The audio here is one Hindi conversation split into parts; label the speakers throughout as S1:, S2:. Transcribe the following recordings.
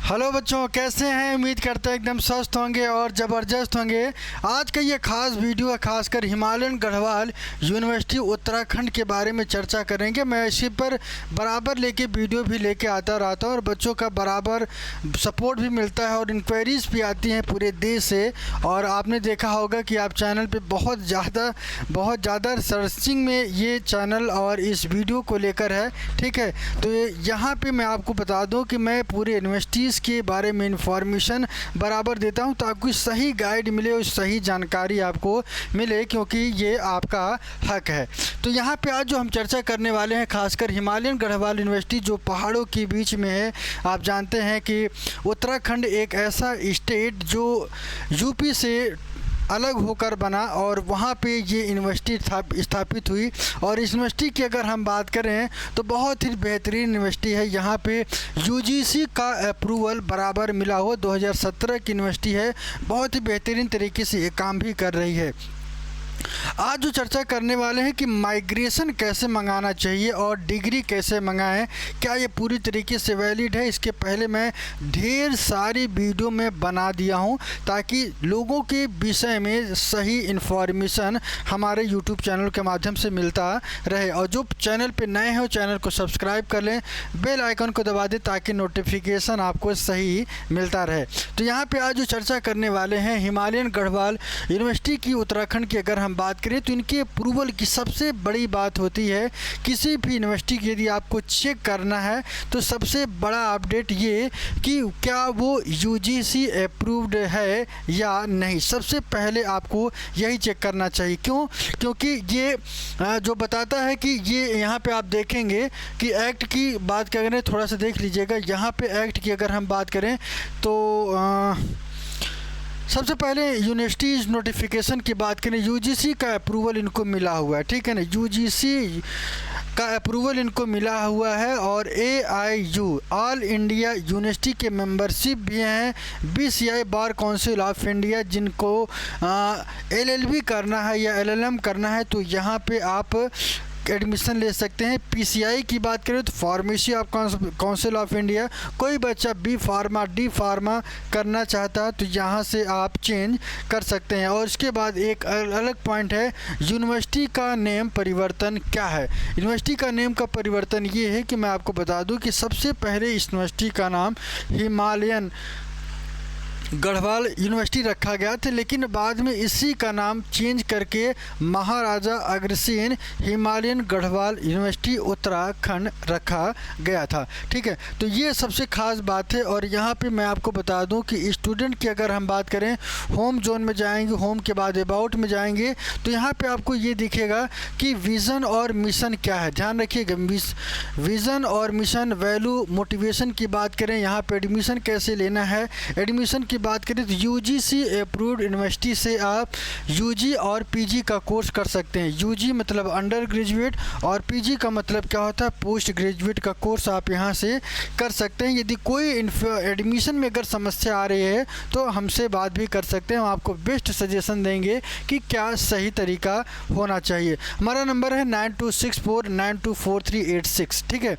S1: हेलो बच्चों, कैसे हैं? उम्मीद करते हैं एकदम स्वस्थ होंगे और ज़बरदस्त होंगे। आज का ये खास वीडियो है खासकर हिमालयन गढ़वाल यूनिवर्सिटी उत्तराखंड के बारे में चर्चा करेंगे। मैं इसी पर बराबर लेके वीडियो भी लेके आता रहता हूँ और बच्चों का बराबर सपोर्ट भी मिलता है और इंक्वायरीज़ भी आती हैं पूरे देश से। और आपने देखा होगा कि आप चैनल पर बहुत ज़्यादा सर्चिंग में ये चैनल और इस वीडियो को लेकर है। ठीक है, तो यहाँ पर मैं आपको बता दूँ कि मैं पूरे यूनिवर्सिटीज़ के बारे में इंफॉर्मेशन बराबर देता हूं ताकि सही गाइड मिले और सही जानकारी आपको मिले, क्योंकि ये आपका हक है। तो यहाँ पे आज जो हम चर्चा करने वाले हैं खासकर हिमालयन गढ़वाल यूनिवर्सिटी जो पहाड़ों के बीच में है। आप जानते हैं कि उत्तराखंड एक ऐसा स्टेट जो यूपी से अलग होकर बना और वहाँ पे ये यूनिवर्सिटी स्थापित हुई। और इस यूनिवर्सिटी की अगर हम बात करें तो बहुत ही बेहतरीन यूनिवर्सिटी है। यहाँ पे यूजीसी का अप्रूवल बराबर मिला हो, 2017 की यूनिवर्सिटी है। बहुत ही बेहतरीन तरीके से ये काम भी कर रही है। आज जो चर्चा करने वाले हैं कि माइग्रेशन कैसे मंगाना चाहिए और डिग्री कैसे मंगाएं, क्या ये पूरी तरीके से वैलिड है। इसके पहले मैं ढेर सारी वीडियो में बना दिया हूं ताकि लोगों के विषय में सही इन्फॉर्मेशन हमारे यूट्यूब चैनल के माध्यम से मिलता रहे। और जो चैनल पे नए हैं चैनल को सब्सक्राइब कर लें, बेल आइकन को दबा दें ताकि नोटिफिकेशन आपको सही मिलता रहे। तो यहाँ पर आज जो चर्चा करने वाले हैं हिमालयन गढ़वाल यूनिवर्सिटी की उत्तराखंड की अगर हम बात करें तो इनके अप्रूवल की सबसे बड़ी बात होती है किसी भी यूनिवर्सिटी की यदि आपको चेक करना है तो सबसे बड़ा अपडेट ये कि क्या वो यूजीसी अप्रूव्ड है या नहीं। सबसे पहले आपको यही चेक करना चाहिए। क्योंकि ये जो बताता है कि ये यहाँ पे आप देखेंगे कि एक्ट की बात करें, थोड़ा सा देख लीजिएगा। यहाँ पे एक्ट की अगर हम बात करें तो सबसे पहले यूनिवर्सिटीज़ नोटिफिकेशन की बात करें, यूजीसी का अप्रूवल इनको मिला हुआ है। ठीक है ना, यूजीसी का अप्रूवल इनको मिला हुआ है। और AIU ऑल इंडिया यूनिवर्सिटी के मेंबरशिप भी हैं। BCI bar council of India जिनको LLB करना है या LLM करना है तो यहाँ पे आप एडमिशन ले सकते हैं। PCI की बात करें तो pharmacy of council of India, कोई बच्चा B फार्मा D फार्मा करना चाहता है तो यहाँ से आप चेंज कर सकते हैं। और इसके बाद एक अलग पॉइंट है, यूनिवर्सिटी का नेम परिवर्तन क्या है। यूनिवर्सिटी का नेम का परिवर्तन ये है कि मैं आपको बता दूं कि सबसे पहले इस यूनिवर्सिटी का नाम हिमालयन गढ़वाल यूनिवर्सिटी रखा गया था, लेकिन बाद में इसी का नाम चेंज करके महाराजा अग्रसेन हिमालयन गढ़वाल यूनिवर्सिटी उत्तराखंड रखा गया था। ठीक है, तो ये सबसे ख़ास बात है। और यहाँ पे मैं आपको बता दूं कि स्टूडेंट की अगर हम बात करें, होम जोन में जाएंगे, होम के बाद अबाउट में जाएंगे तो यहाँ पे आपको ये दिखेगा कि विज़न और मिशन क्या है। ध्यान रखिएगा, विज़न और मिशन, वैल्यू, मोटिवेशन की बात करें, यहाँ पर एडमिशन कैसे लेना है। एडमिशन की बात करें तो यूजीसी अप्रूव्ड यूनिवर्सिटी से आप यूजी और पीजी का कोर्स कर सकते हैं। यूजी मतलब अंडर ग्रेजुएट और पीजी का मतलब क्या होता है, पोस्ट ग्रेजुएट का कोर्स आप यहां से कर सकते हैं। यदि कोई एडमिशन में अगर समस्या आ रही है तो हमसे बात भी कर सकते हैं, हम आपको बेस्ट सजेशन देंगे कि क्या सही तरीका होना चाहिए। हमारा नंबर है 9264924386। ठीक है,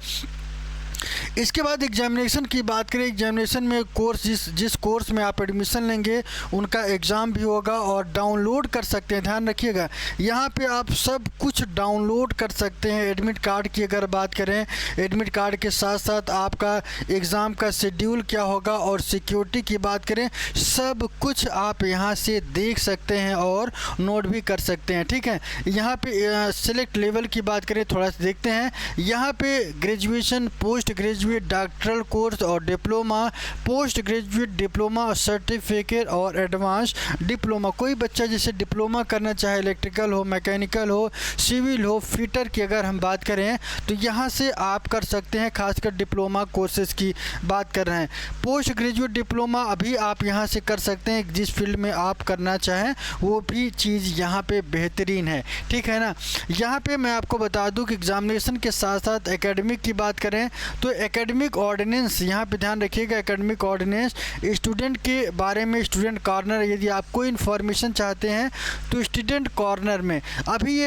S1: इसके बाद एग्जामिनेशन की बात करें, एग्जामिनेशन में कोर्स जिस कोर्स में आप एडमिशन लेंगे उनका एग्ज़ाम भी होगा और डाउनलोड कर सकते हैं। ध्यान रखिएगा, यहाँ पे आप सब कुछ डाउनलोड कर सकते हैं। एडमिट कार्ड की अगर बात करें, एडमिट कार्ड के साथ साथ आपका एग्ज़ाम का शेड्यूल क्या होगा और सिक्योरिटी की बात करें, सब कुछ आप यहाँ से देख सकते हैं और नोट भी कर सकते हैं। ठीक है, यहाँ पे सेलेक्ट लेवल की बात करें, थोड़ा सा देखते हैं। यहाँ पे graduation, post graduate, doctoral course और diploma, post graduate diploma, certificate और एडवांस डिप्लोमा। कोई बच्चा जैसे डिप्लोमा करना चाहे, इलेक्ट्रिकल हो, मैकेनिकल हो, सिविल हो, फिटर की अगर हम बात करें तो यहाँ से आप कर सकते हैं। खासकर डिप्लोमा कोर्सेज की बात कर रहे हैं। पोस्ट ग्रेजुएट डिप्लोमा अभी आप यहाँ से कर सकते हैं, जिस फील्ड में आप करना चाहें वो भी चीज़ यहाँ पे बेहतरीन है। ठीक है ना, यहाँ पे मैं आपको बता दूँ कि एग्जामिनेशन के साथ साथ एकेडमिक की बात करें तो एकेडमिक ऑर्डिनेंस यहाँ पे ध्यान रखिएगा, एकेडमिक ऑर्डिनेंस स्टूडेंट के बारे में, स्टूडेंट कॉर्नर, यदि आप कोई इन्फॉर्मेशन चाहते हैं तो स्टूडेंट कॉर्नर में अभी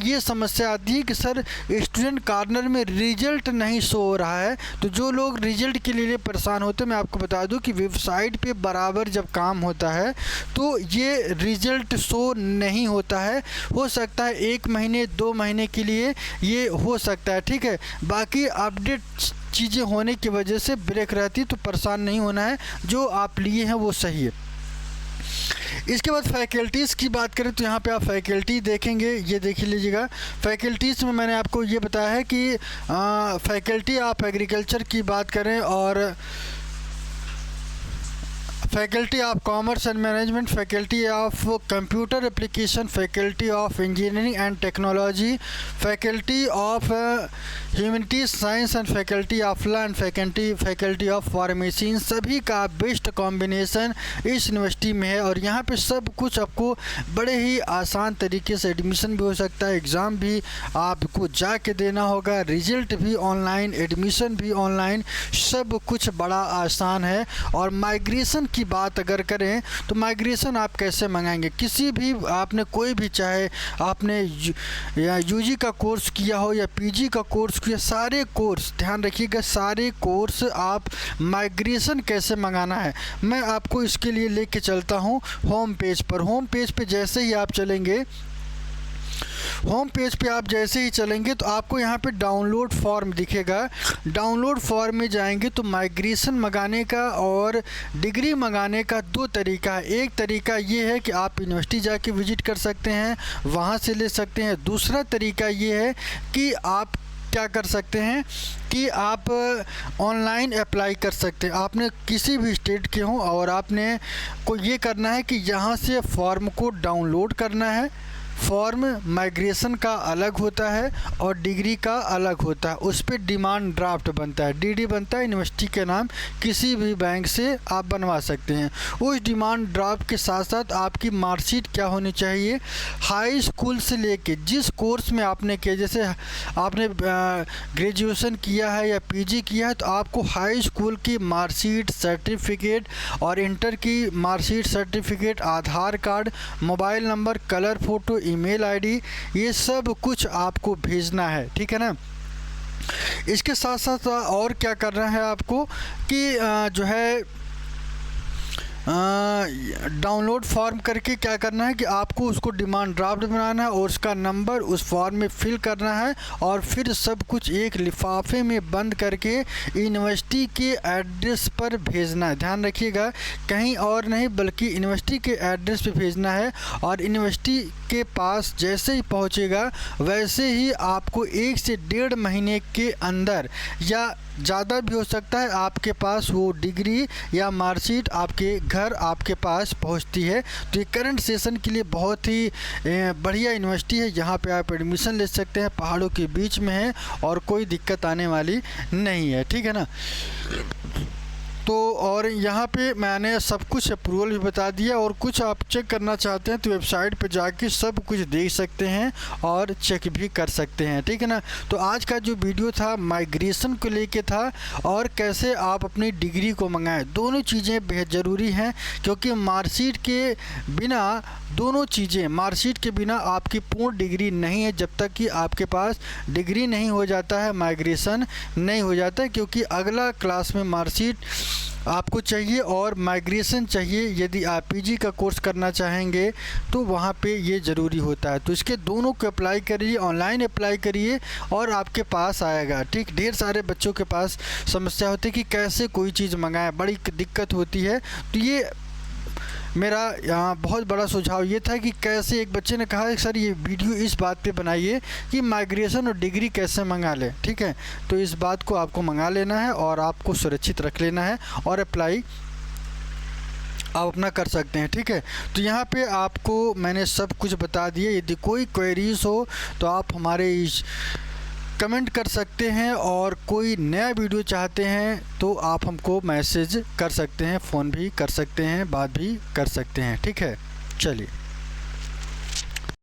S1: ये समस्या आती है कि सर स्टूडेंट कॉर्नर में रिजल्ट नहीं शो हो रहा है। तो जो लोग रिजल्ट के लिए परेशान होते हैं, मैं आपको बता दूं कि वेबसाइट पे बराबर जब काम होता है तो ये रिजल्ट शो नहीं होता है। हो सकता है 1 महीने 2 महीने के लिए ये हो सकता है, ठीक है। बाकी अपडेट चीज़ें होने की वजह से ब्रेक रहती है, तो परेशान नहीं होना है, जो आप लिए हैं वो सही है। इसके बाद फैकल्टीज़ की बात करें तो यहाँ पे आप फैकल्टी देखेंगे, ये देख लीजिएगा। फैकल्टीज़ में मैंने आपको ये बताया है कि फैकल्टी आप एग्रीकल्चर की बात करें और faculty of commerce and management, faculty of computer application, faculty of engineering and technology, faculty of humanities science and faculty of law and faculty of pharmacy, इन सभी का बेस्ट कॉम्बिनेशन इस यूनिवर्सिटी में है। और यहाँ पे सब कुछ आपको बड़े ही आसान तरीके से एडमिशन भी हो सकता है, एग्ज़ाम भी आपको जाके देना होगा, रिजल्ट भी ऑनलाइन, एडमिशन भी ऑनलाइन, सब कुछ बड़ा आसान है। और माइग्रेशन की बात अगर करें तो माइग्रेशन आप कैसे मंगाएंगे, किसी भी आपने कोई भी, चाहे आपने यूजी का कोर्स किया हो या पीजी का कोर्स किया, सारे कोर्स ध्यान रखिएगा, सारे कोर्स आप माइग्रेशन कैसे मंगाना है मैं आपको इसके लिए लेके चलता हूँ होम पेज पर। होम पेज पे जैसे ही आप चलेंगे, होम पेज पे आप जैसे ही चलेंगे तो आपको यहाँ पे डाउनलोड फॉर्म दिखेगा। डाउनलोड फॉर्म में जाएंगे तो माइग्रेशन मंगाने का और डिग्री मंगाने का 2 तरीका है। एक तरीका ये है कि आप यूनिवर्सिटी जाके विजिट कर सकते हैं, वहाँ से ले सकते हैं। दूसरा तरीका ये है कि आप क्या कर सकते हैं कि आप ऑनलाइन अप्लाई कर सकते हैं। आपने किसी भी स्टेट के हों और आपने को ये करना है कि यहाँ से फॉर्म को डाउनलोड करना है। फॉर्म माइग्रेशन का अलग होता है और डिग्री का अलग होता है, उस पर डिमांड ड्राफ्ट बनता है, डीडी बनता है, यूनिवर्सिटी के नाम किसी भी बैंक से आप बनवा सकते हैं। उस डिमांड ड्राफ्ट के साथ साथ आपकी मार्कशीट क्या होनी चाहिए, हाई स्कूल से लेके जिस कोर्स में आपने किया, जैसे आपने ग्रेजुएशन किया है या पीजी किया है तो आपको हाई स्कूल की मार्कशीट, सर्टिफिकेट और इंटर की marksheet, certificate, Aadhaar card, mobile number, colour photo, email ID, ये सब कुछ आपको भेजना है, ठीक है ना। इसके साथ साथ और क्या करना है आपको कि जो है डाउनलोड फॉर्म करके क्या करना है कि आपको उसको डिमांड ड्राफ्ट बनाना है और उसका नंबर उस फॉर्म में फिल करना है और फिर सब कुछ एक लिफाफे में बंद करके यूनिवर्सिटी के एड्रेस पर भेजना है। ध्यान रखिएगा, कहीं और नहीं बल्कि यूनिवर्सिटी के एड्रेस पे भेजना है। और यूनिवर्सिटी के पास जैसे ही पहुंचेगा वैसे ही आपको 1 से 1.5 महीने के अंदर या ज़्यादा भी हो सकता है आपके पास वो डिग्री या मार्कशीट आपके घर आपके पास पहुंचती है। तो ये करंट सेशन के लिए बहुत ही बढ़िया यूनिवर्सिटी है, यहाँ पे आप एडमिशन ले सकते हैं, पहाड़ों के बीच में है और कोई दिक्कत आने वाली नहीं है, ठीक है ना। तो और यहाँ पे मैंने सब कुछ अप्रूवल भी बता दिया और कुछ आप चेक करना चाहते हैं तो वेबसाइट पे जाके सब कुछ देख सकते हैं और चेक भी कर सकते हैं, ठीक है ना। तो आज का जो वीडियो था माइग्रेशन को लेके था और कैसे आप अपनी डिग्री को मंगाएं। दोनों चीज़ें बेहद ज़रूरी हैं क्योंकि मार्कशीट के बिना, दोनों चीज़ें, मार्कशीट के बिना आपकी पूर्ण डिग्री नहीं है। जब तक कि आपके पास डिग्री नहीं हो जाता है माइग्रेशन नहीं हो जाता है, क्योंकि अगला क्लास में मार्कशीट आपको चाहिए और माइग्रेशन चाहिए। यदि आप पीजी का कोर्स करना चाहेंगे तो वहाँ पे ये ज़रूरी होता है। तो इसके दोनों को अप्लाई करिए, ऑनलाइन अप्लाई करिए और आपके पास आएगा, ठीक। ढेर सारे बच्चों के पास समस्या होती है कि कैसे कोई चीज़ मंगाएं, बड़ी दिक्कत होती है। तो ये मेरा यहाँ बहुत बड़ा सुझाव ये था कि कैसे, एक बच्चे ने कहा सर ये वीडियो इस बात पे बनाइए कि माइग्रेशन और डिग्री कैसे मंगा लें, ठीक है। तो इस बात को आपको मंगा लेना है और आपको सुरक्षित रख लेना है और अप्लाई आप अपना कर सकते हैं, ठीक है। तो यहाँ पे आपको मैंने सब कुछ बता दिया। यदि कोई क्वेरीज हो तो आप हमारे इस कमेंट कर सकते हैं और कोई नया वीडियो चाहते हैं तो आप हमको मैसेज कर सकते हैं, फ़ोन भी कर सकते हैं, बात भी कर सकते हैं, ठीक है। चलिए।